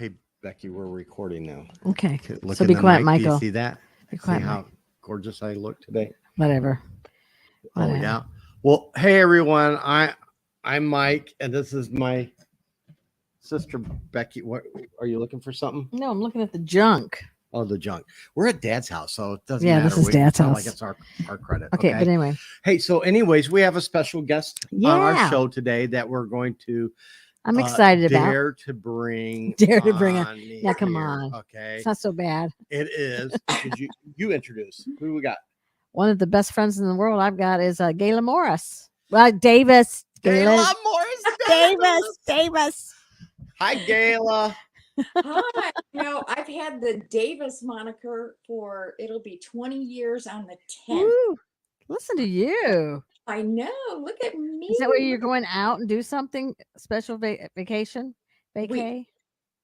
Hey, Becky, we're recording now. Okay. Look So in be the quiet, mic. Michael. Do you see that? Be quiet, See how Mike. gorgeous I look today? Whatever. Oh yeah. Well, hey everyone. I'm Mike, and this is my sister Becky. What are you looking for? Something? No, I'm looking at the junk. Oh, the junk. We're at Dad's house, so it doesn't Yeah, matter. this is Dad's it's not house. like it's our credit. Okay, but anyway. Hey, so anyways, we have a special guest on our show today that we're going to. I'm excited about. Dare to bring. Now, come on. Okay. It's not so bad. It is. you introduce who we got? One of the best friends in the world I've got is Gayla Morris. Well, Davis. Gayla Morris. Davis. Hi, Gayla. Hi. I've had the Davis moniker it'll be 20 years on the 10th. Ooh, listen to you. I know. Look at me. Is that where you're going out and do something special vacation? Vacay?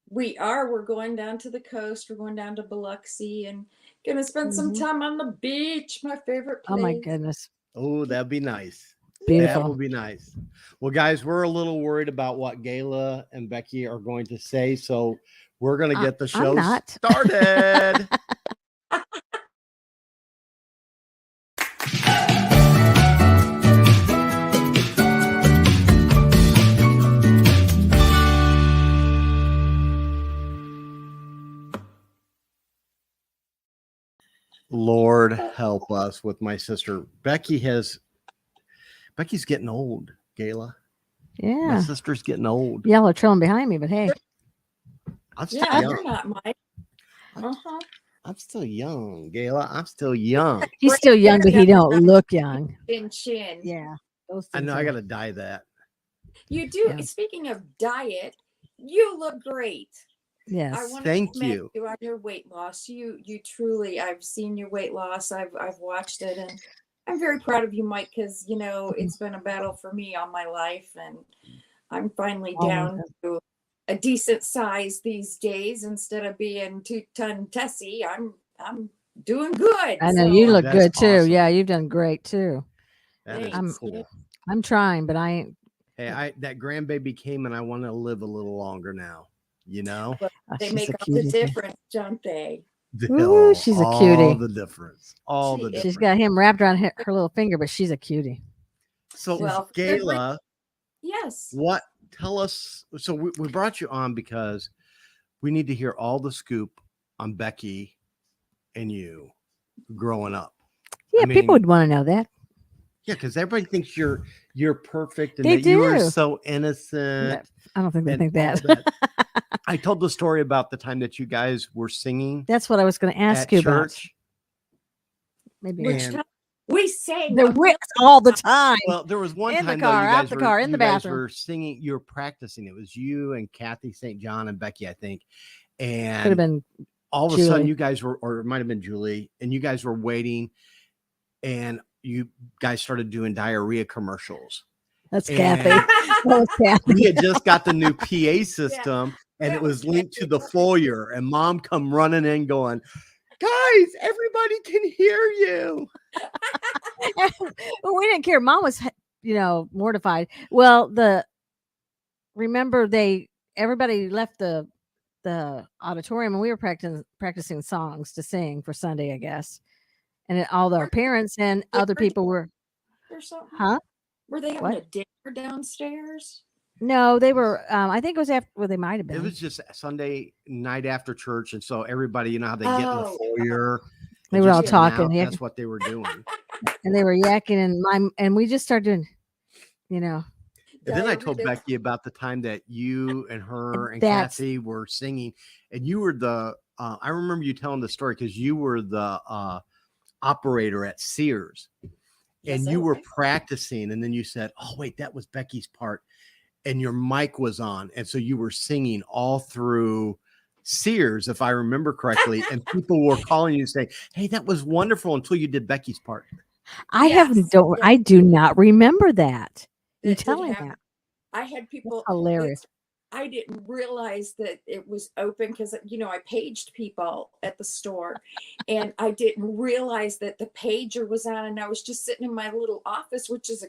We are. We're going down to the coast. We're going down to Biloxi and going to spend some time on the beach. My favorite place. Oh, my goodness. Oh, that'd be nice. Beautiful. That would be nice. Well, guys, we're a little worried about what Gayla and Becky are going to say, so we're going to get the show started. Lord help us with my sister. Becky's getting old, Gayla. Yeah. My sister's getting old. Y'all are trailing behind me, but hey. I'm still young. You're not, Mike. I'm still young, Gayla. I'm still young. He's still young, but he don't look young. Chin. Yeah. I know. I got to dye that. You do. Yeah. Speaking of diet, you look great. Yes. I want Thank to you. On your weight loss. You truly, I've seen your weight loss. I've watched it, and I'm very proud of you, Mike, because it's been a battle for me all my life, and I'm finally down to a decent size these days. Instead of being 2-ton Tessie, I'm doing good. I know you look good too. Awesome. Yeah, you've done great too. That is cool. I'm trying, but I ain't. Hey, that grandbaby came, and I want to live a little longer now. But they make all the difference, don't they? Ooh, she's a cutie. All the difference. She's got him wrapped around her little finger, but she's a cutie. So, Gayla, yes. Tell us. So we brought you on because we need to hear all the scoop on Becky and you growing up. Yeah, people would want to know that. Yeah, because everybody thinks you're perfect and they do. You were so innocent. I don't think they think that. I told the story about the time that you guys were singing. That's what I was going to ask you about. Maybe we sang the Wicks all the time. Well, there was one in time the car, though, out the car, in the bathroom. You were singing. You were practicing. It was you and Kathy St. John and Becky, I think. And could have been all of a sudden, you guys were, or it might have been Julie, and you guys were waiting, and you guys started doing diarrhea commercials. That's Kathy. Kathy. We had just got the new PA system, and it was linked to the foyer, and Mom come running in going, guys, everybody can hear you. Well, we didn't care. Mom was, mortified. Well, remember everybody left the auditorium, and we were practicing songs to sing for Sunday, I guess. And all our parents and other people were. Or something? Huh? Were they having a dinner downstairs? No, they were. I think it was after. Well, they might have been. It was just Sunday night after church, and so everybody, you know how they get in the foyer. They were all talking. That's what they were doing. And they were yakking, and we just started doing, And then I told Becky about the time that you and her and Kathy were singing, and you were I remember you telling the story because you were the operator at Sears. And you were practicing, and then you said, oh, wait, that was Becky's part. And your mic was on. And so you were singing all through Sears, if I remember correctly. And people were calling you saying, hey, that was wonderful until you did Becky's part. I do not remember that. You telling that. I had people. That's hilarious. I didn't realize that it was open because, you know, I paged people at the store, and I didn't realize that the pager was on, and I was just sitting in my little office, which is a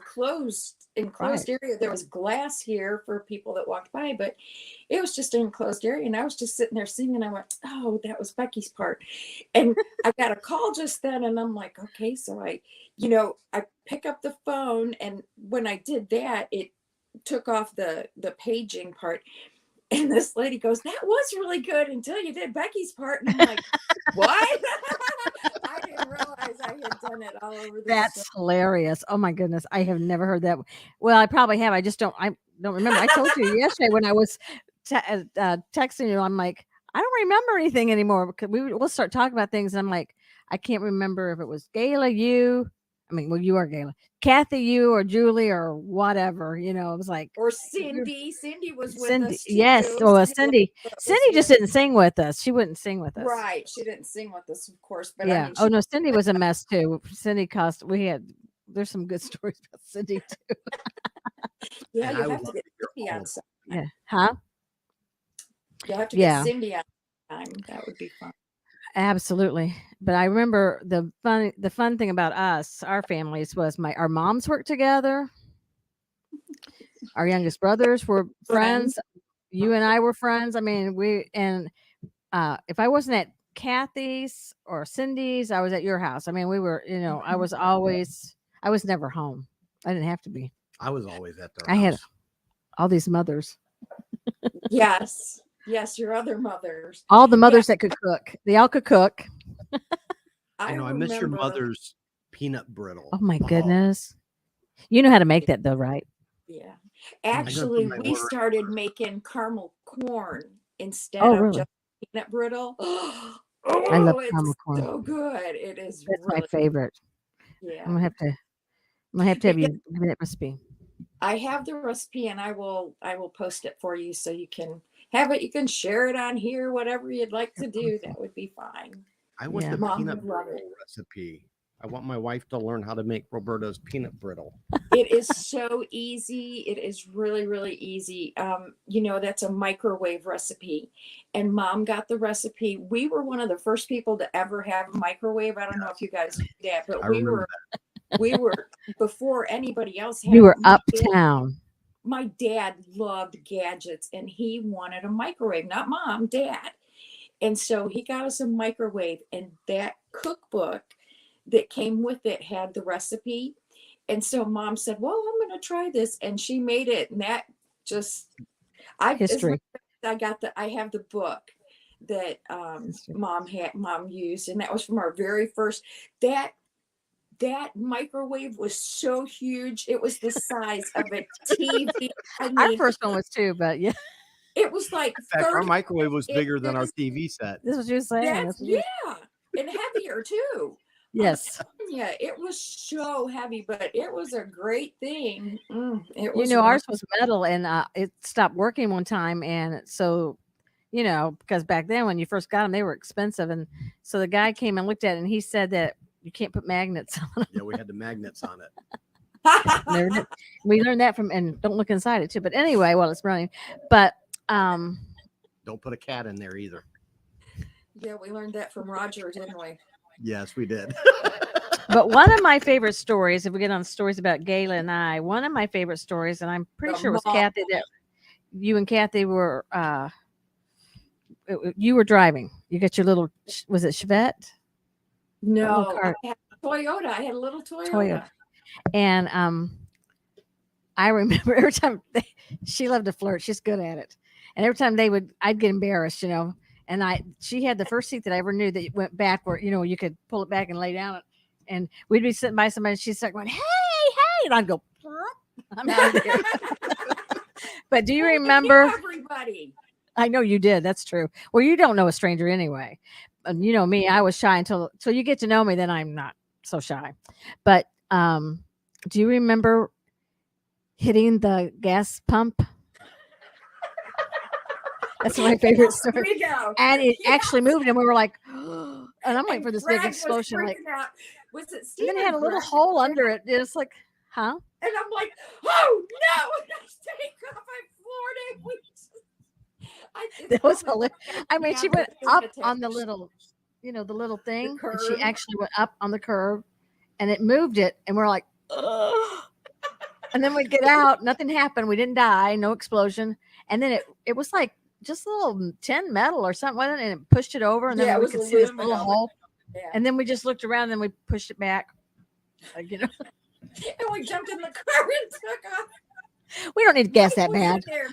enclosed Right. area. There was glass here for people that walked by, but it was just an enclosed area. And I was just sitting there singing. I went, oh, that was Becky's part. And I got a call just then, and I'm like, okay. So I pick up the phone, and when I did that, it took off the paging part, and this lady goes, that was really good until you did Becky's part. And I'm like, what? I didn't realize I had done it all over the That's store. hilarious. Oh my goodness. I have never heard that. Well, I probably have. I don't remember. I told you yesterday when I was texting you, I'm like, I don't remember anything anymore because we'll start talking about things. And I'm like, I can't remember if it was Gayla, you. I mean, well, you are Gayla, Kathy, you, or Julie, or whatever. You know, it was like, Or Cindy was with Cindy. us too. Yes. Well, Cindy Cindy. was Cindy just with, didn't sing with us. She wouldn't sing with us. right. She didn't sing with us, of course, but I Yeah. mean, Oh she, no, Cindy was a mess too. Cindy cost. There's some good stories about Cindy too. yeah, And you I would have to love get to hear Cindy all on of some. Yeah. Huh? You'll have to get Yeah. Cindy on time. That would be fun. Absolutely. But I remember the fun thing about us, our families, was our moms worked together. Our youngest brothers were Friends. friends. You and I were friends. I mean, if I wasn't at Kathy's or Cindy's, I was at your house. I mean, we were, I was never home. I didn't have to be. I was always at their I had house. all these mothers. Yes. Yes, your other mothers. All the Yeah, mothers that could cook. They all could cook. I I miss your remember. mother's peanut brittle. Oh my goodness. You know how to make that though, right? Yeah. I'm gonna put Actually, my we order. started making caramel corn instead Oh, of really? just peanut brittle. I love Oh, caramel it's corn. so good. It is That's my really, favorite. yeah. I'm gonna have to have But yeah, you give me that recipe. I have the recipe, and I will post it for you so you can have it. You can share it on here, whatever you'd like to do. That would be fine. I want Yeah. the Mom peanut would love it. brittle recipe. I want my wife to learn how to make Roberta's peanut brittle. It is so easy. It is really, really easy. That's a microwave recipe. And mom got the recipe. We were one of the first people to ever have a microwave. I don't know if you guys knew that, but I remember we were before anybody else had You it. were uptown. My dad loved gadgets, and he wanted a microwave, not mom, dad. And so he got us a microwave, and that cookbook that came with it had the recipe. And so mom said, well, I'm going to try this. And she made it. And that just, as History. I have the book that History. mom used. And that was from our very first, that microwave was so huge. It was the size of a TV. I Our mean, first one was too, but yeah, it was like in fact, our 30 microwave was bigger than our inches. TV set. this is what you were saying. That's, That's what you yeah. And heavier too. Yes. Yeah, it was so heavy, but it was a great thing. It You was know, one. ours was metal and it stopped working one time. And so, because back then when you first got them, they were expensive. And so the guy came and looked at it and he said that you can't put magnets on Yeah, we had the magnets on it. it. We learned that and don't look inside it too. But anyway, while it's running. But, Don't put a cat in there either. Yeah, we learned that from Roger, didn't we? Yes, we did. But one of my favorite stories, if we get on stories about Gayla and I, one of my favorite stories, and I'm pretty The sure it was mom. Kathy, that you and Kathy were, you were driving. You got your little, was it Chevette? No, car. I had a Toyota. I had a little Toyota. Toyota. And I remember every time she loved to flirt. She's good at it. And every time I'd get embarrassed, And she had the first seat that I ever knew that went back where, you could pull it back and lay down. And we'd be sitting by somebody and she'd start going, hey, hey. And I'd go, I'm out of here. But do you remember? Everybody. I know you did. That's true. Well, you don't know a stranger anyway. And you know me, I was shy until you get to know me, then I'm not so shy. But do you remember hitting the gas pump? That's my favorite story. Here we go. And it Yes. actually moved, and we were like, and I'm waiting for this big Greg was explosion. Like, freaking out. Was it and Steve? then it had a little Greg? hole under it. It's like, huh? And I'm like, oh no, take off. I floored it. That was hilarious. I mean, she Yeah, went but up it's on the attached. little, the little thing, and she curve. actually went up on the curve, and it moved it, and we're like, ugh. And then we get out, nothing happened. We didn't die, no explosion. And then it was like just a little tin metal or something, wasn't it? And it pushed it over, and Yeah, then it we was could see this little aluminum. hole. Yeah. And then we just looked around, and then we pushed it back. Like, And we jumped in the car and took off. we don't need to gas that Mike was in bad. there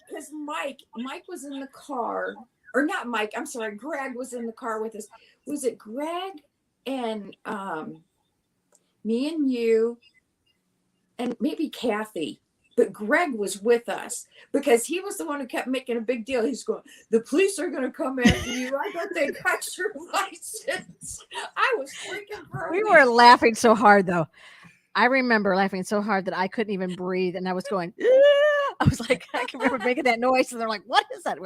because Mike was in the car, or not Mike. I'm sorry, Greg was in the car with us. Was it Greg and me and you and maybe Kathy? But Greg was with us because he was the one who kept making a big deal. He's going, the police are going to come after you. I bet they got your license. I was freaking for a We week. were laughing so hard, though. I remember laughing so hard that I couldn't even breathe, and I was going. I was like, I can remember making that noise, and they're like, "What is that?"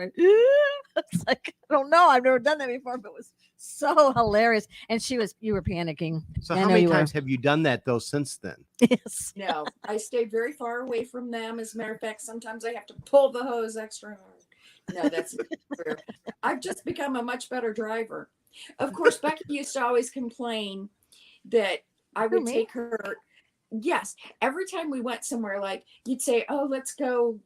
It's like, I don't know. I've never done that before, but it was so hilarious. And you were panicking. So I how know many you were. times have you done that though since then? Yes. No, I stayed very far away from them. As a matter of fact, sometimes I have to pull the hose extra hard. No, that's not true. I've just become a much better driver. Of course, Becky used to always complain that I would me? take her. Yes, every time we went somewhere, like you'd say, "Oh, let's go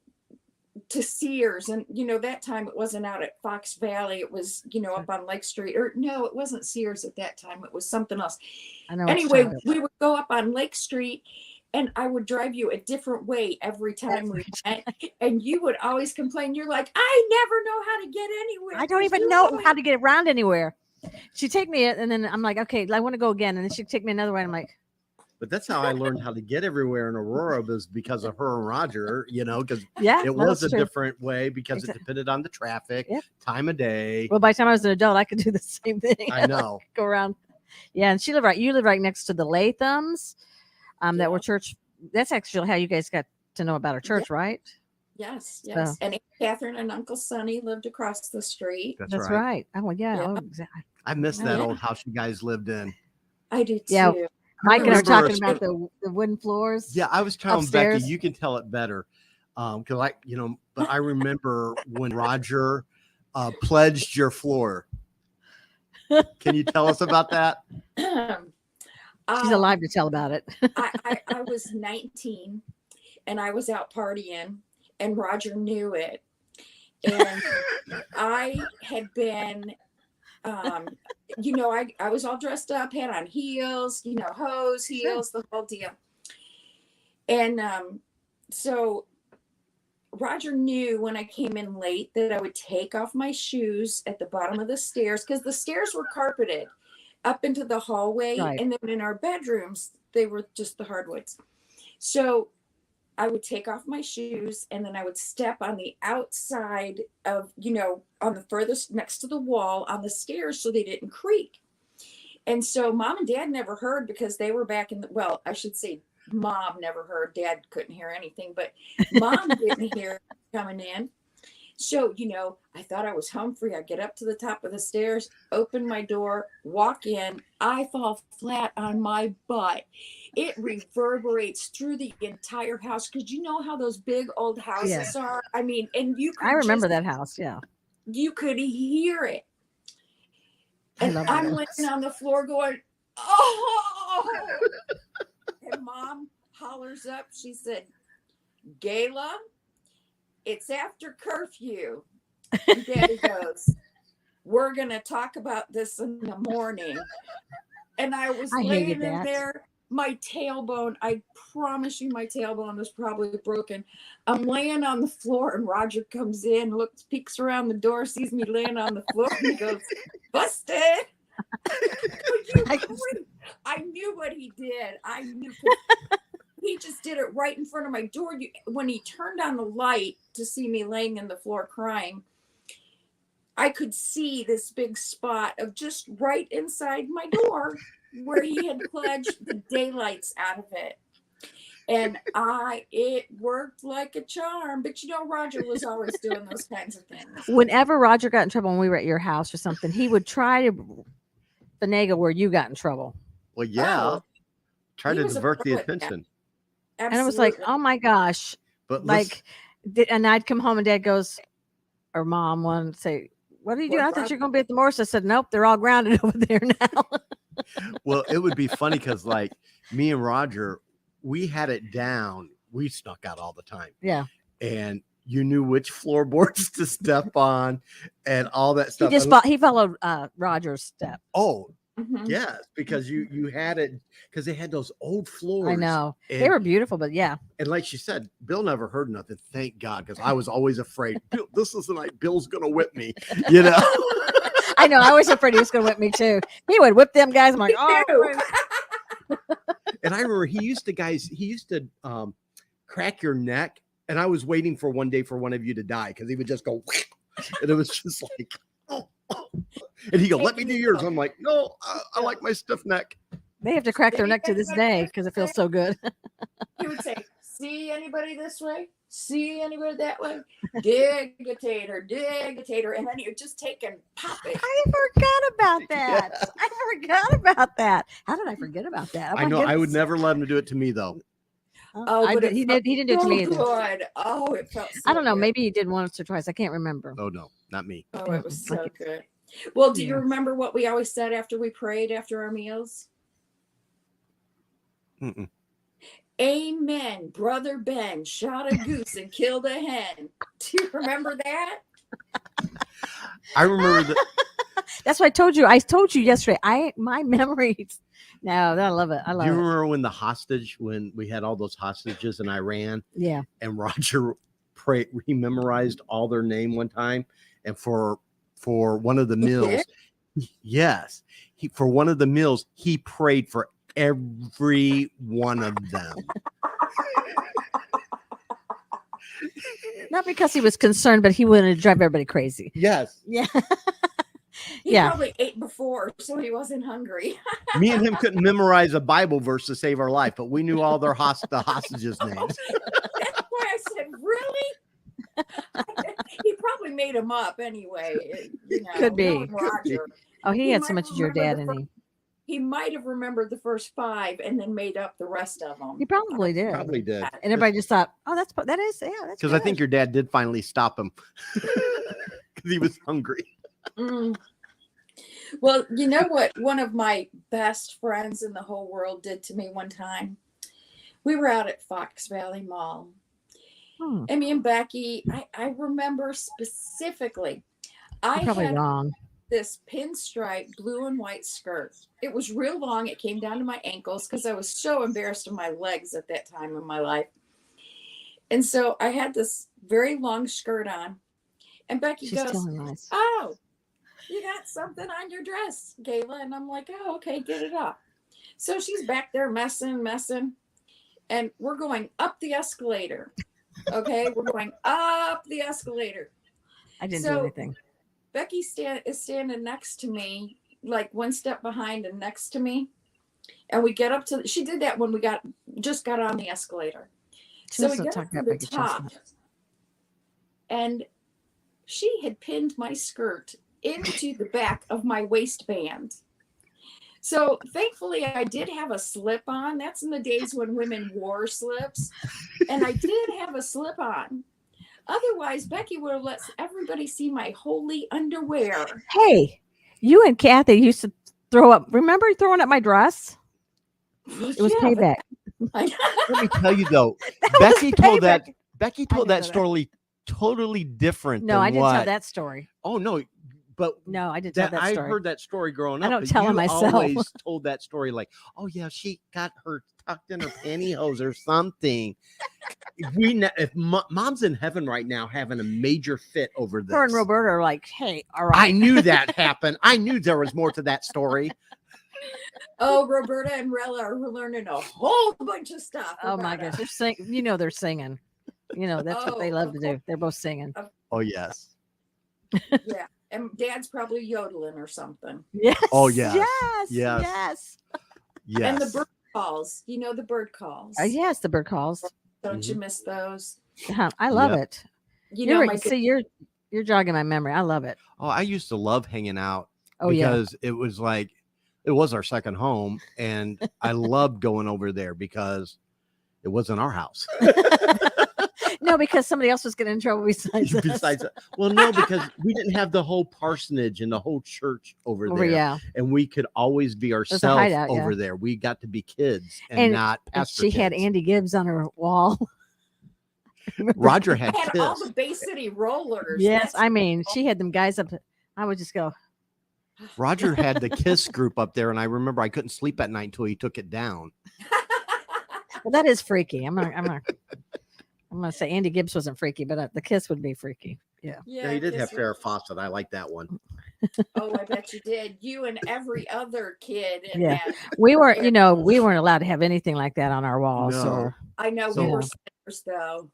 to Sears," and that time it wasn't out at Fox Valley. It was up on Lake Street, or no, it wasn't Sears at that time. It was something else. I know. what you're Anyway, talking about. we would go up on Lake Street, and I would drive you a different way every time we went, and you would always complain. You're like, "I never know how to get anywhere. I don't even know how to get around anywhere." She'd take me, and then I'm like, "Okay, I want to go again," and then she'd take me another way, and I'm like. But that's how I learned how to get everywhere in Aurora, was because of her and Roger, because Yeah, it was that's a true. different way because it depended on the traffic, Yeah. time of day. Well, by the time I was an adult, I could do the same thing. I know. Go around. Yeah, and you live right next to the Lathams, that were church. That's actually how you guys got to know about our church, right? Yes. So- And Aunt Catherine and Uncle Sonny lived across the street. That's right. Oh, yeah. Yeah. Oh, exactly. I miss that Yeah. old house you guys lived in. I do too. Yeah. Mike and I are remember talking about the wooden floors. Yeah, I was telling upstairs. Becky, you can tell it better. Because but I remember when Roger pledged your floor. Can you tell us about that? She's alive to tell about it. I was 19 and I was out partying, and Roger knew it. And I had been, I was all dressed up, had on heels, hose, heels, the whole deal. And so Roger knew when I came in late that I would take off my shoes at the bottom of the stairs, because the stairs were carpeted up into the hallway. Right. And then in our bedrooms, they were just the hardwoods. So I would take off my shoes, and then I would step on the outside of, on the furthest next to the wall on the stairs so they didn't creak. And so Mom and Dad never heard, because they were back in I should say Mom never heard. Dad couldn't hear anything, but Mom didn't hear coming in. So, I thought I was home free. I get up to the top of the stairs, open my door, walk in. I fall flat on my butt. It reverberates through the entire house, because you know how those big old houses are. I mean, and you could I remember that house. Yeah. You could hear it. And I'm laying on the floor going, "Oh!" And Mom hollers up. She said, "Gayla, it's after curfew." And Daddy goes, "We're going to talk about this in the morning." And I was laying in there, my tailbone, I promise you my tailbone was probably broken. I'm laying on the floor, and Roger comes in, peeks around the door, sees me laying on the floor, and he goes, "Busted." I knew what he did. I knew. He just did it right in front of my door. When he turned on the light to see me laying in the floor crying, I could see this big spot of just right inside my door where he had pledged the daylights out of it. And it worked like a charm. But Roger was always doing those kinds of things. Whenever Roger got in trouble when we were at your house or something, he would try to finagle where you got in trouble. Well, yeah. Try to divert the attention. Absolutely. And it was like, oh my gosh. But and I'd come home, and Dad goes, or mom wanted to say, "What are you doing? What I thought Roger- you're going to be at the Morse." I said, "Nope, they're all grounded over there now." Well, it would be funny because like me and Roger, we had it down. We snuck out all the time. Yeah. And you knew which floorboards to step on and all that He stuff. just And- he followed Roger's step. oh, Mhm. yes, because you had it because they had those old floors. I know. And, They were beautiful, but yeah. and like she said, Bill never heard nothing. Thank God, because I was always afraid. Bill, this is the night Bill's gonna whip me, you know. I know. I was afraid he was going to whip me too. He would whip them guys. I'm like, oh, Ew. And I remember he used to crack your neck, and I was waiting for one day for one of you to die because he would just go, and it was just like, oh. And he go, "Let me do yours." I'm like, "No, I like my stiff neck." they have to crack their neck to this day because it feels so good. He would say, "See anybody this way? See anybody that way? Dig-a-tator, dig-a-tator." And then he would just take and pop it. I forgot about that. Yeah. I forgot about that. How did I forget about that? Oh, I my know. I would goodness. never let him do it to me though. Oh, I but did, it he felt didn't do it to me so either. good. Oh, it felt so I don't know. good. Maybe he did once or twice. I can't remember. Oh no, not me. Oh, it was Mm-mm. so good. Well, do you Yeah. remember what we always said after we prayed after our meals? Mm-mm. Amen. Brother Ben shot a goose and killed a hen. Do you remember that? I remember that. That's what I told you. I told you yesterday. My memories. No, I love it. I Do love you it. remember when we had all those hostages in Iran Yeah. and Roger he memorized all their name one time, and for one of the meals, yes, for one of the meals he prayed for every one of them. Not because he was concerned, but he wanted to drive everybody crazy. Yes, Yeah. He Yeah. probably ate before, so he wasn't hungry. me and him couldn't memorize a Bible verse to save our life, but we knew all their the hostages' names. That's why I said, really? He probably made them up anyway. You know, Could be. knowing Roger. Oh, he He had so might much of your remember dad, the and He might have remembered the first 5 and then made up the rest of them. he probably did. Probably did. And everybody just thought, "Oh, that's yeah, that's Because I good." think your dad did finally stop him because he was hungry. Mm. Well, you know what one of my best friends in the whole world did to me one time? We were out at Fox Valley Mall. Hmm. And me and Becky, I remember specifically, I You're probably had wrong. this pinstripe blue and white skirt. It was real long. It came down to my ankles because I was so embarrassed of my legs at that time in my life. And so I had this very long skirt on. And Becky She's goes, telling lies. "Oh, you got something on your dress, Gayla." And I'm like, "Oh, okay, get it up." So she's back there messing. And we're going up the escalator. Okay, we're going up the escalator. I didn't do So- anything. Becky is standing next to me, like one step behind and next to me. And we get up to, she did that when we just got on the escalator. She So must we have get up talked to about the Becky top, Chestnut. and she had pinned my skirt into the back of my waistband. So thankfully I did have a slip on. That's in the days when women wore slips. And I did have a slip on. Otherwise, Becky would have let everybody see my holy underwear. Hey, you and Kathy used to throw up. Remember throwing up my dress? It was Yeah, payback. Let me tell you though, That was Becky told payback. Becky I told know that that. story totally different. No, than I didn't what, tell that story. Oh no, but No, I didn't tell that I story. heard that story growing I up. don't but tell it you myself. always told that story like, "Oh yeah, she got her tucked in her pantyhose or something." If mom's in heaven right now having a major fit over this. Her and Roberta are like, "Hey, all right." I knew that happened. I knew there was more to that story. Oh, Roberta and Rella are learning a whole bunch of stuff. Oh my about gosh, us. they're singing. You know they're singing. You know that's what they Oh, love of to do. They're both singing. Oh yes. Yeah. And Dad's probably yodeling or something. Yes. Oh, yes. Yes. Yes. Yes. Yes. And the bird calls. You know the bird calls. Yes, the bird calls. Don't you miss those? I love Yep. it. You know, my You're jogging my memory. I love it. Oh, I used to love hanging out Oh because it was like it was our second home, and I loved going over there because it wasn't our house. yeah. No, because somebody else was getting in trouble besides us. Besides, well, no, because we didn't have the whole parsonage and the whole church over there, Yeah. and we could always be was a ourselves hideout, over yeah. there. We got to be kids and not And pastor she had kids. Andy Gibbs on her wall. Roger I had had all Kiss. the Bay City Rollers. Yes, That's I mean, she had them guys up. I would just go, Roger had the Kiss group up there, and I remember I couldn't sleep at night until he took it down. well, that is freaky. I'm gonna say Andy Gibbs wasn't freaky, but the Kiss would be freaky. Yeah. Yeah, he did have Kiss Farrah Fawcett. I like that one. Oh, I bet you did. You and every other kid in Yeah. that. We weren't, we weren't allowed to have anything like that on our walls. No. Or I know So- we were sinners, though.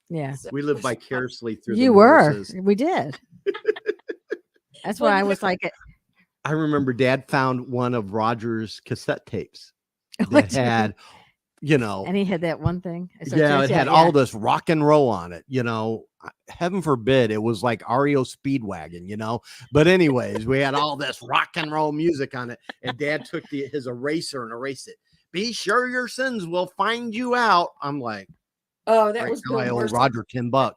yeah, So We lived vicariously through you the were. Morrises. We did. That's Well, why I you was like, I remember Dad found one of Roger's cassette tapes What that do you- had, and he had that one thing. So yeah, just- it had all this rock and roll on it. Heaven forbid it was like REO Speedwagon. But anyways, we had all this rock and roll music on it, and Dad took his eraser and erased it. Be sure your sins will find you out. I'm like, Oh, that right was now Bill I owe Morse. Roger $10.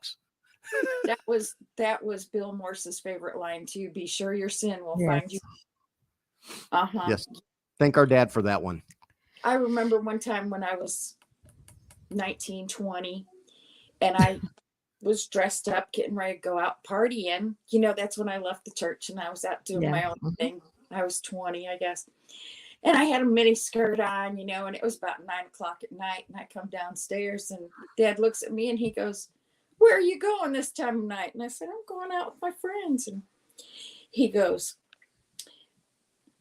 That was Bill Morse's favorite line too. Be sure your sin will Yes. find you. Uh-huh. Yes, thank our dad for that one. I remember one time when I was 19, 20, and I was dressed up, getting ready to go out partying. That's when I left the church and I was out doing my own thing. I was 20, I guess. And I had a mini skirt on, and it was about 9:00 at night. And I come downstairs and Dad looks at me and he goes, "Where are you going this time of night?" And I said, "I'm going out with my friends." And he goes,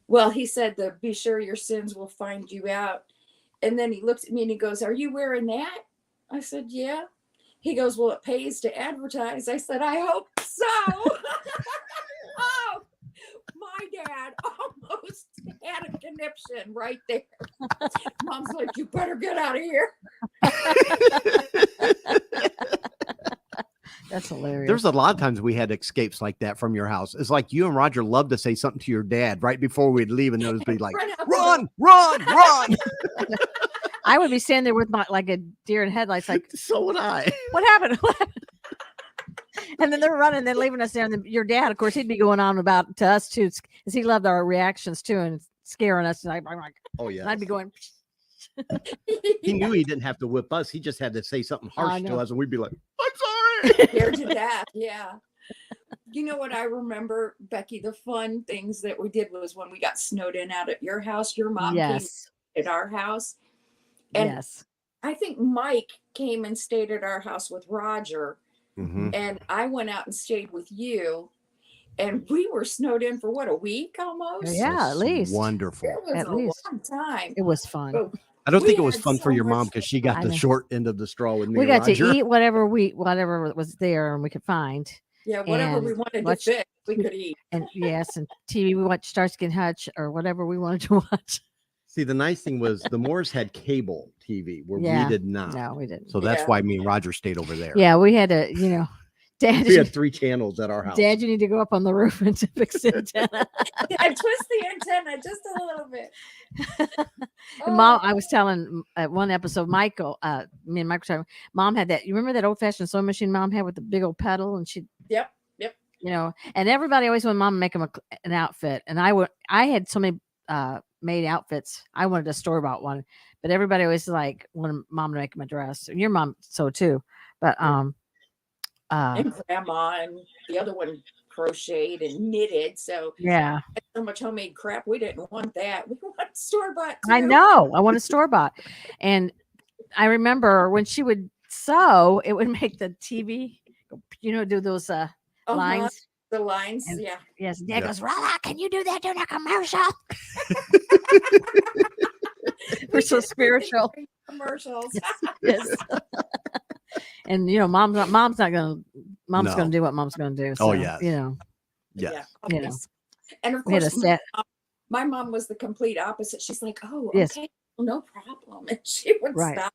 well, he said, "Be sure your sins will find you out." And then he looks at me and he goes, "Are you wearing that?" I said, "Yeah." He goes, "Well, it pays to advertise." I said, "I hope so." Oh, my dad almost had a conniption right there. Mom's like, "You better get out of here." That's hilarious. There's a lot of times we had escapes like that from your house. It's like you and Roger loved to say something to your dad right before we'd leave, and it would be like, Run out the "Run, run, run!" I would be standing there with like a deer in headlights, like, So would I. what happened? What happened? And then they're running, then leaving us there. And then your dad, of course, he'd be going on about to us too, because he loved our reactions too and scaring us. And I'm like, Oh yeah. and I'd be going, He knew he didn't have to whip us. He just had to say something harsh to know. us, and we'd be like, "I'm sorry." Scared to death. Yeah. You know what I remember, Becky? The fun things that we did was when we got snowed in out at your house. Your mom yes, came at our house, and yes. I think Mike came and stayed at our house with Roger, Mhm. and I went out and stayed with you, and we were snowed in for what, a week almost? Yeah, at That's least. wonderful. It was At a least. long time. It was fun. But I don't we think it was had fun for so your mom much because she fun. got I the know. short end of the straw with me. We got and Roger. to eat whatever was there and we could find. Yeah, whatever we and wanted watch- to fit, we could eat. And yes, and TV, we watched Starsky and Hutch or whatever we wanted to watch. See, the nice thing was the Moores had cable TV where Yeah. we did not. No, we didn't. So that's Yeah. why me and Roger stayed over there. Yeah, we had to, Dad, We had 3 channels at our house. Dad, you need to go up on the roof and to fix the antenna. I twist the antenna just a little bit. And Mom, I was telling at one episode, Michael, me and Michael, talking, Mom had that. You remember that old fashioned sewing machine Mom had with the big old pedal, and she, Yep. and everybody always wanted Mom to make them an outfit, and I had so many made outfits. I wanted a store bought one, but everybody always like wanted Mom to make them a dress, and your mom so too. But And Grandma and the other one crocheted and knitted. So yeah, so much homemade crap. We didn't want that. We want store bought. I know. I want a store bought. And I remember when she would sew, it would make the TV, do those lines. The lines. And- Yeah. Yes. Dad Yeah. goes, Rolla, can you do that during a commercial? We're so spiritual. Commercials. Yes. And mom's not gonna No. do what mom's gonna do. Oh, So, yes. Yeah. Yes. Obvious. And of We had a course, set. my mom was the complete opposite. She's like, "Oh, Yes. okay, well, no problem," and she would Right. stop.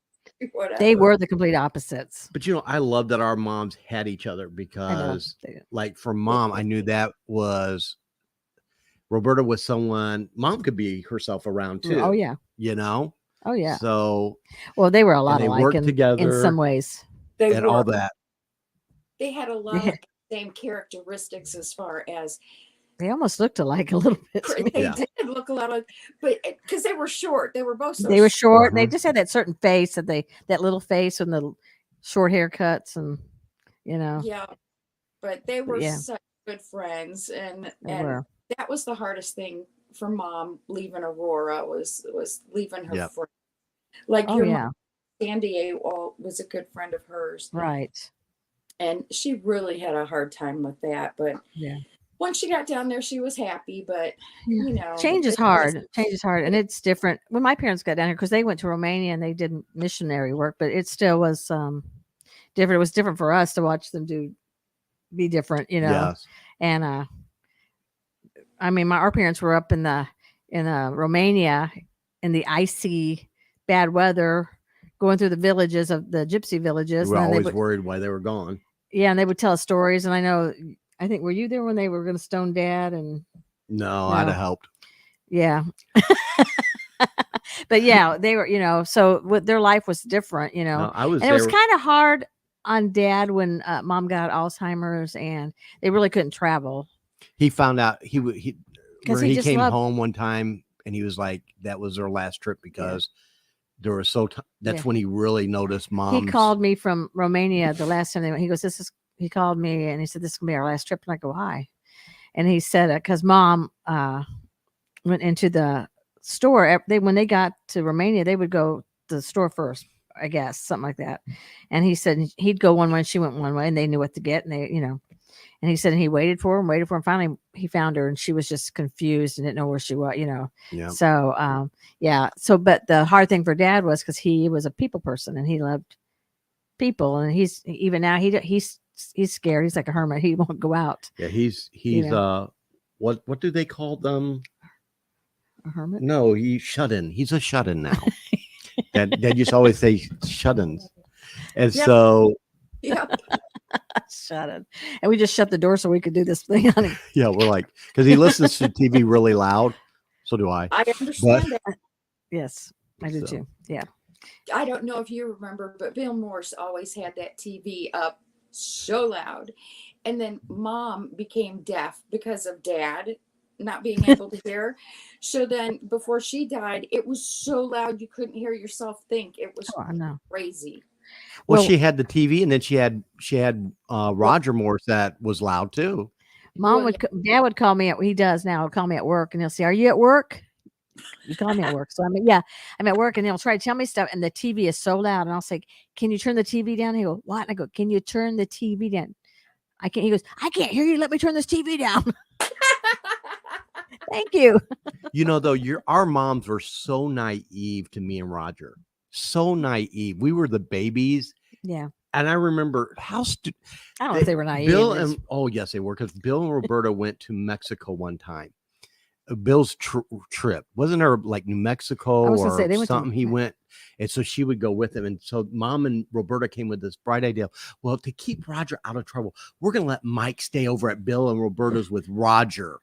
Whatever. They were the complete opposites. But I love that our moms had each other I know. because, They- like, for Mom, I knew that was Roberta was someone Mom could be herself around too. Oh yeah. You know? Oh yeah. So Well, they were a and lot they alike worked in together. some ways. They and all were. that. They had a lot of same characteristics as far as They almost looked alike a little bit to me. they Yeah. did look a lot like, but because they were short, they were both so They were short. They Mhm. just had that certain face that little face and the short haircuts and yeah, but they but were yeah, such good friends, they and were. that was the hardest thing for Mom leaving Aurora was leaving her Yep. friend. Like Oh your yeah, mom, Sandy was a good friend of hers, right. and she really had a hard time with that. But Yeah. once she got down there, she was happy. But Yeah. you know, Change is it was hard. Change is hard, and it's different. When my parents got down here, because they went to Romania and they did missionary work, but it still was different. It was different for us to watch them be different, Yes. And I mean, our parents were up in Romania in the icy, bad weather, going through the villages of the gypsy villages, We were and then they always would, worried why they were gone. yeah, and they would tell us stories. And I think, were you there when they were going to stone Dad? And No, I'd no, have helped. yeah, but yeah, they were, so their life was different, No, I was and it was there. kind of hard on Dad when Mom got Alzheimer's and they really couldn't travel He found out because when he he just came loved. home one time and he was like, that was their last trip because there was that's Yeah. when he really noticed He Mom's. called me from Romania the last time they went. He goes, he called me and he said, this is gonna be our last trip. And I go, why? And he said, because Mom went into the store. When they got to Romania, they would go to the store first, I guess, something like that. And he said he'd go one way and she went one way and they knew what to get. And and he said he waited for him. Finally, he found her and she was just confused and didn't know where she was, Yeah. So, yeah. So, but the hard thing for Dad was because he was a people person and he loved people. And even now he's scared. He's like a hermit. He won't go out. Yeah. He's what do they call them? A hermit? No, he's shut in. He's a shut in now. That used to always say shut ins. And Yep. so, yeah. Shut it. And we just shut the door so we could do this thing, honey. yeah, we're like, because he listens to TV really loud. So do I. I understand that. Yes, I do So. too. Yeah. I don't know if you remember, but Bill Morse always had that TV up so loud. And then Mom became deaf because of Dad not being able to hear. So then before she died, it was so loud you couldn't hear yourself think. It was Oh, I know. crazy. Well, she had the TV, and then she had Roger Morse that was loud too. Dad would call me he does now, he'll call me at work and he'll say, are you at work? You call me at work. So I'm at work and he'll try to tell me stuff and the TV is so loud. And I'll say, can you turn the TV down? He go, what? And I go, can you turn the TV down? I can't. He goes, I can't hear you. Let me turn this TV down. Thank you. Though our moms were so naive to me and Roger. So naive. We were the babies. Yeah. And I remember I don't know if they were naive. Yes, they were, because Bill and Roberta went to Mexico one time. Bill's trip wasn't there like New Mexico or something. He went, and so she would go with him. And so Mom and Roberta came with this bright idea. Well, to keep Roger out of trouble, we're gonna let Mike stay over at Bill and Roberta's with Roger.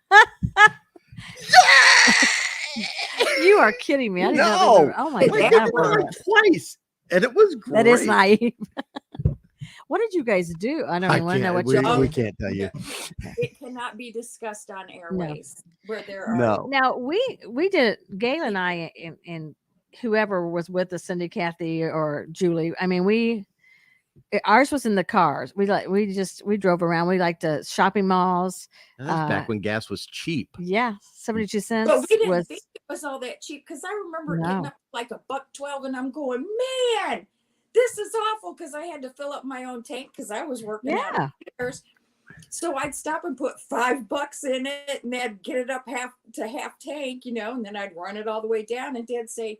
You are kidding me. I didn't know. Oh my God. Twice. And it was great. That is naive. What did you guys do? I don't even want to know what you we can't tell you. It cannot be discussed on airways where there are. No. Now we did, Gayla and I and whoever was with us, Cindy, Kathy, or Julie. I mean, ours was in the cars. We drove around. We liked the shopping malls. That was back when gas was cheap. Yeah, 72 cents. But we didn't think it was all that cheap, because I remember getting up like $1.12 and I'm going, man, this is awful, because I had to fill up my own tank because I was working out years. So I'd stop and put $5 in it and then get it up half tank, and then I'd run it all the way down, and Dad'd say,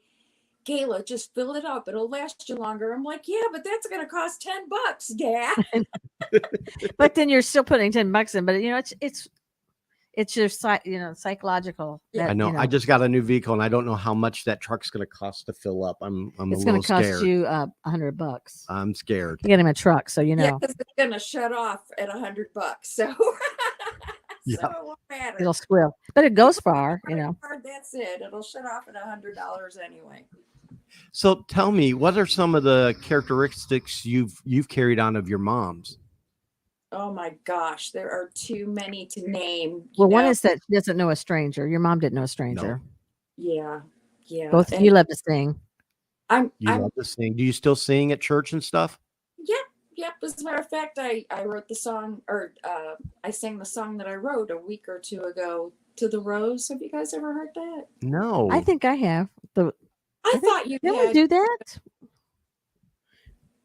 Gayla, just fill it up. It'll last you longer. I'm like, yeah, but that's going to cost $10, Dad. But then you're still putting $10 in, but it's your psychological. I know. I just got a new vehicle and I don't know how much that truck's going to cost to fill up. I'm a little scared. It's going to cost you $100. I'm scared. You get him a truck, so Yeah, because it's going to shut off at $100. So, yeah. So it won't matter. It'll squeal, but it goes far. That's it. It'll shut off at $100 anyway. So tell me, what are some of the characteristics you've carried on of your mom's? Oh my gosh, there are too many to name. Well, one is that she doesn't know a stranger. Your mom didn't know a No. stranger. Yeah, yeah. Both of And you love to sing. I'm You love to sing. Do you still sing at church and stuff? yep. As a matter of fact, I wrote the song, or I sang the song that I wrote a week or two ago, "To the Rose." Have you guys ever heard that? No. I think I have. I think, thought you didn't we had. do that?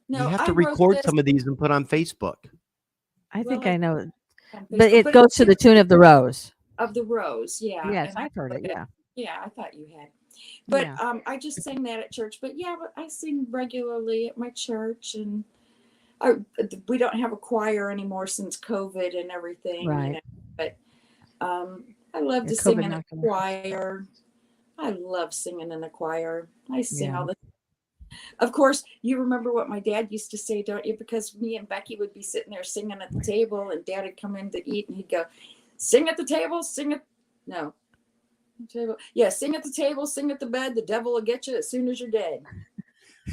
No, You have I to wrote record this some of these and put on Facebook. I think Well, I know. on But Facebook, it goes to the tune of the Rose. of the Rose. Yeah, Yes, and I I've heard it. wrote Yeah. Yeah, I thought you had. But Yeah. I just sang that at church. But yeah, but I sing regularly at my church, and we don't have a choir anymore since COVID and everything. Right. But I love Yeah, to sing COVID in a knocked 'em out. choir. I love singing in the choir. I sing Yeah. all the. Of course, you remember what my dad used to say, don't you? Because me and Becky would be sitting there singing at the table, and Dad would come in to eat, and he'd go, "Sing at the table, sing at no table, yeah, sing at the table, sing at the bed. The devil will get you as soon as you're dead."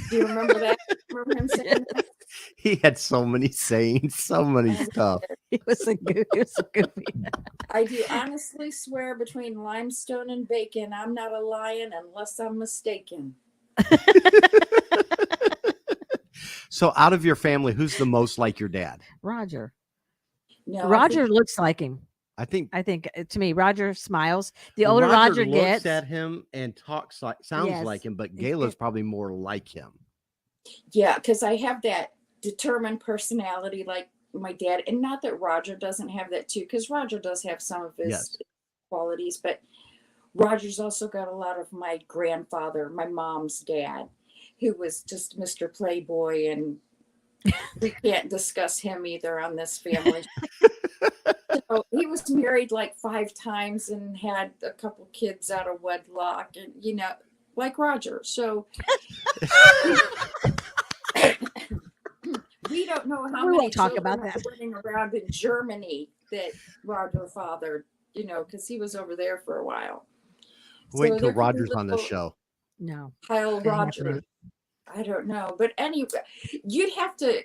Do you remember that? Remember him saying that? He had so many sayings, so many stuff. It was a goofy. I do honestly swear between limestone and bacon, I'm not a lion unless I'm mistaken. So out of your family, who's the most like your dad? Roger. No, Roger looks like him. I think To me, Roger smiles. The older Roger looks gets, at him and talks like sounds Yes. like him, but Gayla's probably more like him. yeah, because I have that determined personality like my dad, and not that Roger doesn't have that too, because Roger does have some of his Yes. qualities, but Roger's also got a lot of my grandfather, my mom's dad, who was just Mr. Playboy, and we can't discuss him either on this family. So he was married like 5 times and had a couple kids out of wedlock, and like Roger. So we don't know how We many won't talk children about are that. running around in Germany that Roger fathered, because he was over there for a while. Wait So until there could be Roger's on the little show. no. Kyle That Roger. happened. I don't know, but anyway, you'd have to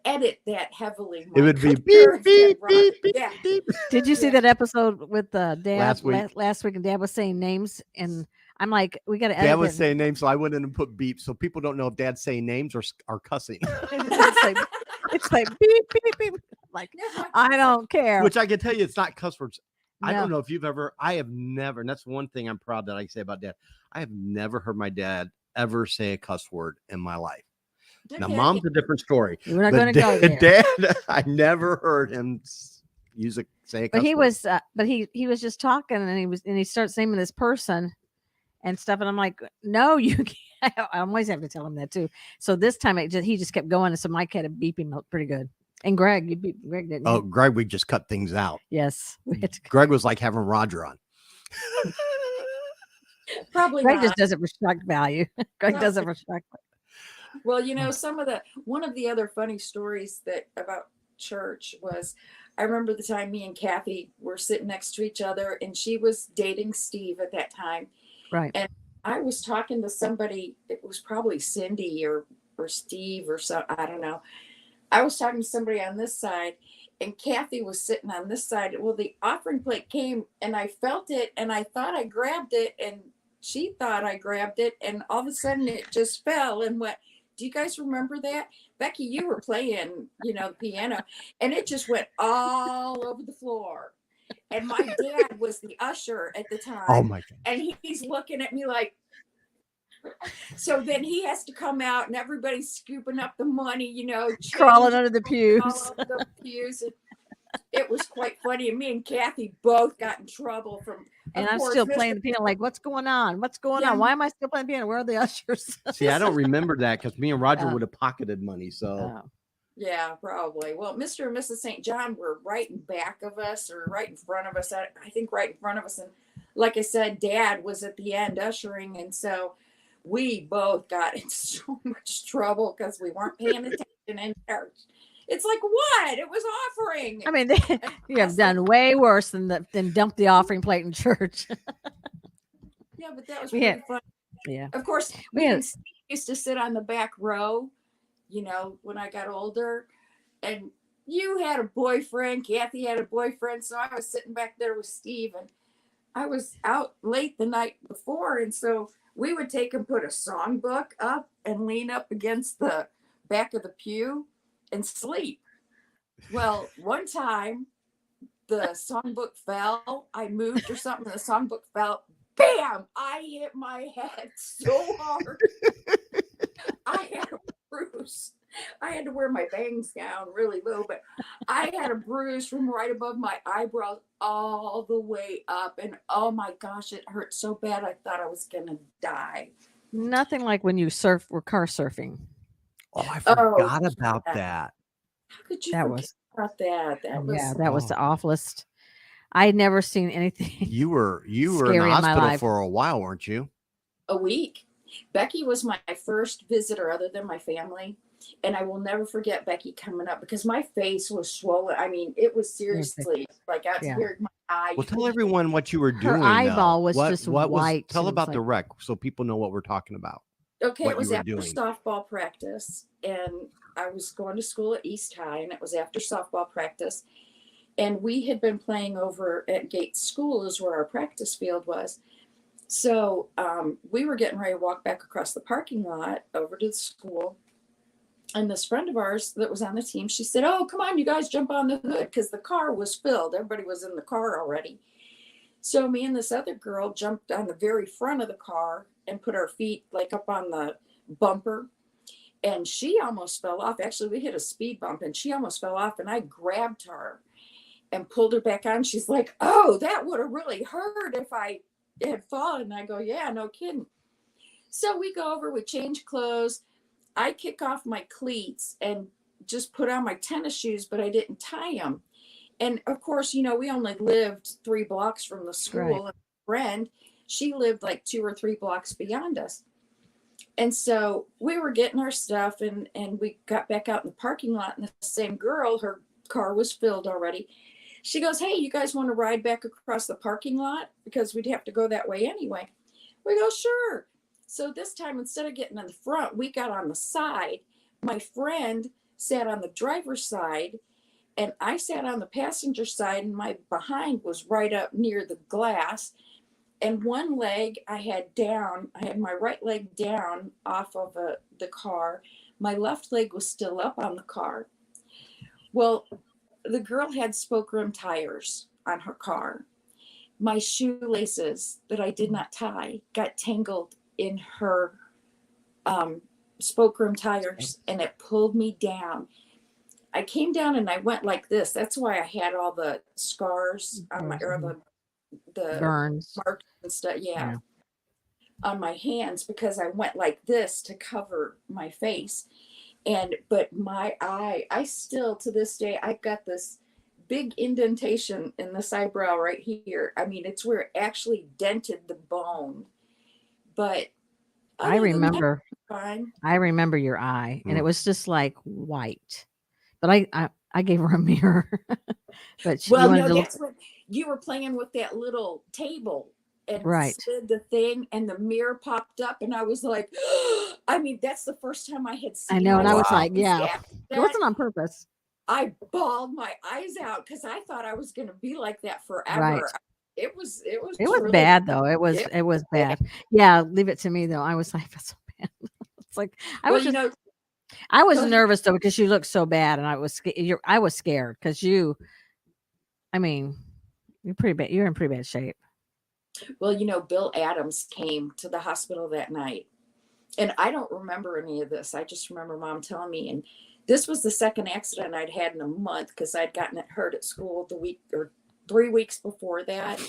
edit that heavily. It would be Mike. beep, Sure, beep, Roger. beep, beep, Yeah. beep. Did you see Yeah. that episode with Dad Last week. Last week, and Dad was saying names, and I'm like, we got to edit Dad was it. saying names, so I went in and put beep, so people don't know if Dad's saying names or are cussing. it's like beep beep beep. Like I don't care. Which I can tell you, it's not cuss words. I No. don't know if I have never, and that's one thing I'm proud that I say about Dad. I have never heard my dad ever say a cuss word in my life. Now, Okay. Mom's a different story. We're not But going to go there. Dad, I never heard him say a cuss But he word. was, he was just talking, and he starts naming this person and stuff, and I'm like, no, you can't. I always have to tell him that too. So this time he just kept going, and so Mike had to beep him up pretty good. And Greg, you beat Greg, didn't you? Oh, Greg, we just cut things out. Yes, we had to. Greg was like having Roger on. Probably Greg not. just does it for shock value. Greg does it for shock value. Well, one of the other funny stories that about church was, I remember the time me and Kathy were sitting next to each other, and she was dating Steve at that time. Right. And I was talking to somebody, it was probably Cindy or Steve or so, I don't know. I was talking to somebody on this side, and Kathy was sitting on this side. Well, the offering plate came, and I felt it, and I thought I grabbed it, and she thought I grabbed it, and all of a sudden it just fell and went. Do you guys remember that? Becky, you were playing, the piano, and it just went all over the floor. And my dad was the usher at the time. Oh my God. And he's looking at me like, so then he has to come out, and everybody's scooping up the money, Crawling change under the pews. all over the pews. And it was quite funny. And me and Kathy both got in trouble from. And of I'm course, still Mr. playing the piano. Like, what's going on? What's going Yeah. on? Why am I still playing piano? Where are the ushers? See, I don't remember that because me and Roger Yeah. would have pocketed money. So Yeah, probably. Well, Mr. and Mrs. St. John were right in back of us, or right in front of us. I think right in front of us. And like I said, Dad was at the end ushering. And so we both got in so much trouble because we weren't paying attention in church. It's like, what? It was offering. I mean, you have done way worse than dump the offering plate in church. Yeah, but that was we pretty had- fun. Yeah. Of course, me and Steve used to sit on the back row, when I got older. And you had a boyfriend, Kathy had a boyfriend, so I was sitting back there with Steve, and I was out late the night before, and so we would take and put a songbook up and lean up against the back of the pew and sleep. Well, one time the songbook fell. I moved or something, and the songbook fell. Bam! I hit my head so hard. I had a bruise. I had to wear my bangs down really low, but I had a bruise from right above my eyebrows all the way up. And oh my gosh, it hurt so bad. I thought I was going to die. Nothing like when you were car surfing. Oh, I forgot about that. How could you forget about that? That was the awfulest. I had never seen anything. You were in the hospital for a while, weren't you? A week. Becky was my first visitor other than my family. And I will never forget Becky coming up because my face was swollen. I mean, it was seriously like out here, my eye. Well, tell everyone what you were doing. Her eyeball was just white. Tell about the wreck so people know what we're talking about. Okay, it was after softball practice. And I was going to school at East High, and it was after softball practice. And we had been playing over at Gates School is where our practice field was. So we were getting ready to walk back across the parking lot over to the school. And this friend of ours that was on the team, she said, "Oh, come on, you guys jump on the hood," because the car was filled. Everybody was in the car already. So me and this other girl jumped on the very front of the car and put our feet like up on the bumper. And she almost fell off. Actually, we hit a speed bump and she almost fell off. And I grabbed her and pulled her back on. She's like, "Oh, that would have really hurt if I had fallen." And I go, "Yeah, no kidding." So we go over, we change clothes. I kick off my cleats and just put on my tennis shoes, but I didn't tie them. And of course, we only lived 3 blocks from the school. Right. And a friend, she lived like 2 or 3 blocks beyond us. And so we were getting our stuff and we got back out in the parking lot, and the same girl, her car was filled already. She goes, "Hey, you guys want to ride back across the parking lot? Because we'd have to go that way anyway." We go, "Sure." So this time, instead of getting in the front, we got on the side. My friend sat on the driver's side, and I sat on the passenger side, and my behind was right up near the glass. And one leg I had my right leg down off of the car. My left leg was still up on the car. Well, the girl had spoke rim tires on her car. My shoelaces that I did not tie got tangled in her spoke rim tires, and it pulled me down. I came down and I went like this. That's why I had all the scars on my, or the burns, marks and stuff. Yeah, on my hands, because I went like this to cover my face. But my eye, I still to this day, I've got this big indentation in this eyebrow right here. I mean, it's where it actually dented the bone. But I remember your eye, and it Mm. was just like white. But I gave her a mirror. But well, no, that's what you were playing with, that little table, and right, slid the thing, and the mirror popped up, and I was like, I mean, that's the first time I had seen. I know, and I was like, yeah, that, it wasn't on purpose. I bawled my eyes out because I thought I was going to be like that forever. Right. It was really bad though. It was bad. Yeah, leave it to me though. I was like, that's so bad. It's like I was nervous though because you looked so bad, and I was scared because you're pretty bad. You're in pretty bad shape. Well, Bill Adams came to the hospital that night, and I don't remember any of this. I just remember Mom telling me, and this was the second accident I'd had in a month because I'd gotten it hurt at school the week or 3 weeks before that.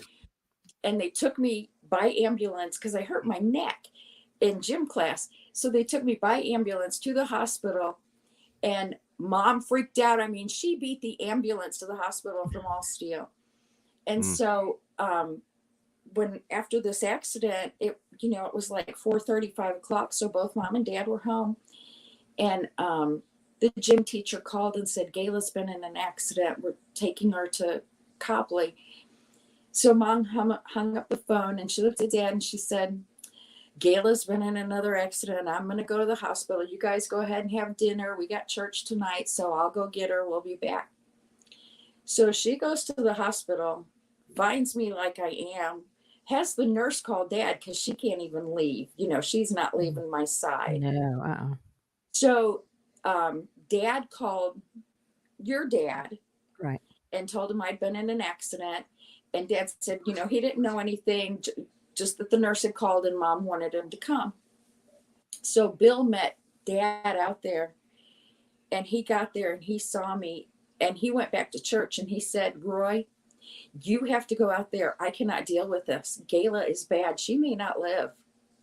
And they took me by ambulance because I hurt my neck in gym class. So they took me by ambulance to the hospital, and Mom freaked out. I mean, she beat the ambulance to the hospital from all steel. And so when after this accident, it was like 4:30, 5 o'clock. So both Mom and Dad were home. And the gym teacher called and said, "Gayla's been in an accident. We're taking her to Copley." So Mom hung up the phone, and she looked at Dad and she said, Gayla's been in another accident. I'm going to go to the hospital. You guys go ahead and have dinner. We got church tonight, so I'll go get her. We'll be back. So she goes to the hospital, finds me like I am, has the nurse call Dad because she can't even leave. You know, she's not leaving my side. No. So Dad called your dad, Right. and told him I'd been in an accident. And Dad said, you know, he didn't know anything, just that the nurse had called and Mom wanted him to come. So Bill met Dad out there, and he got there and he saw me, and he went back to church and he said, Roy, you have to go out there. I cannot deal with this. Gayla is bad. She may not live.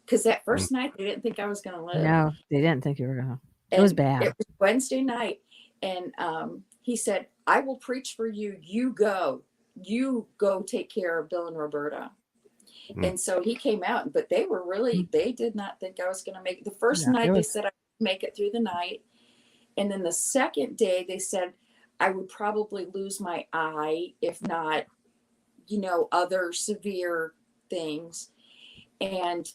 Because that first night they didn't think I was going to live. No, they didn't think you were going to. It was bad. It was Wednesday night. And he said, I will preach for you. You go take care of Bill and Roberta. And so he came out, but they were really, they did not think I was going to make it. The first night they said I would make it through the night. And then the second day they said I would probably lose my eye, if not, you know, other severe things. And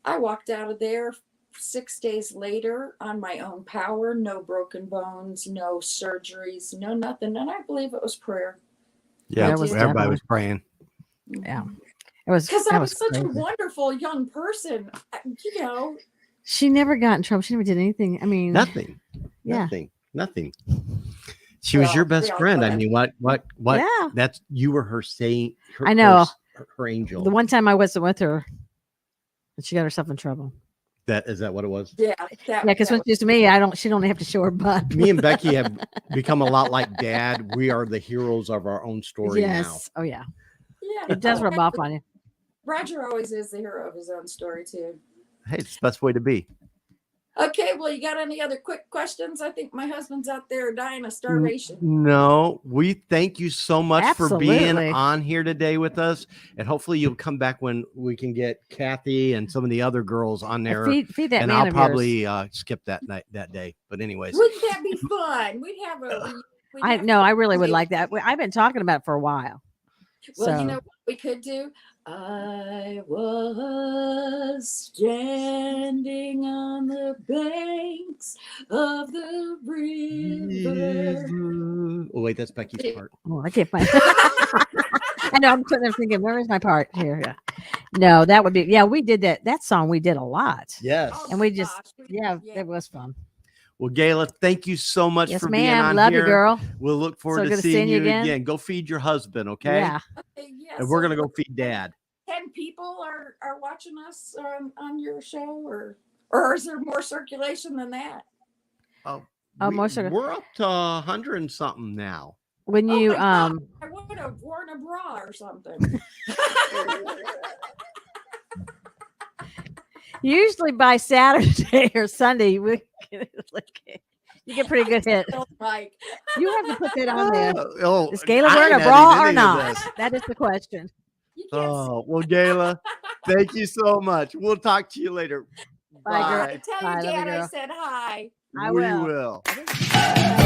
I walked out of there 6 days later on my own power, no broken bones, no surgeries, no nothing. And I believe it was prayer. Yeah, was everybody definitely. was praying. Yeah. It was Because I was such crazy. a wonderful young person, you know. She never got in trouble. She never did anything. I mean, Nothing. Yeah. Nothing. She was your best friend. I mean, what? Yeah. That's, you were her saint. I know. Her angel. The one time I wasn't with her, and she got herself in trouble. Is that what it was? Yeah. Yeah, because when she's to me, she don't have to show her butt. Me and Becky have become a lot like Dad. We are the heroes of our own story now. Yes. Oh yeah. Yeah. It does rub off on you. Roger always is the hero of his own story too. Hey, it's the best way to be. Okay, well, you got any other quick questions? I think my husband's out there dying of starvation. No, we thank you so much for being Absolutely. on here today with us. And hopefully you'll come back when we can get Kathy and some of the other girls on there. Feed that and man I'll of probably skip that day. But anyways. Wouldn't that be fun? We'd have a. I really would like that. I've been talking about it for a while. Well, you know what we could do? I was standing on the banks of the river. Oh, wait, that's Becky's part. Oh, I can't find it. I know. I'm thinking, where is my part here? Yeah. No, that would be. Yeah, we did that. That song we did a lot. Yes. Oh, And we my just, gosh, it was fun. Well, Gayla, thank you so much Yes, for being ma'am. on Love here. you, girl. We'll look forward So to good to seeing seeing you you again. again. Go feed your husband, okay? Yeah. Okay, yeah, And we're so going to go feed Dad. 10 people are watching us on your show, or is there more circulation than that? We're up to 100 and something now. When you I would have worn a bra or something. usually by Saturday or Sunday, you get pretty good hit. Like, You have to put that on there. Oh, Is Gayla I wearing ain't a had bra any or of not? this. That is the question. you can't Oh, well, Gayla, thank you so much. We'll talk to you later. Bye, girl. Tell Bye, your love you, dad I girl. said hi. I We will. will.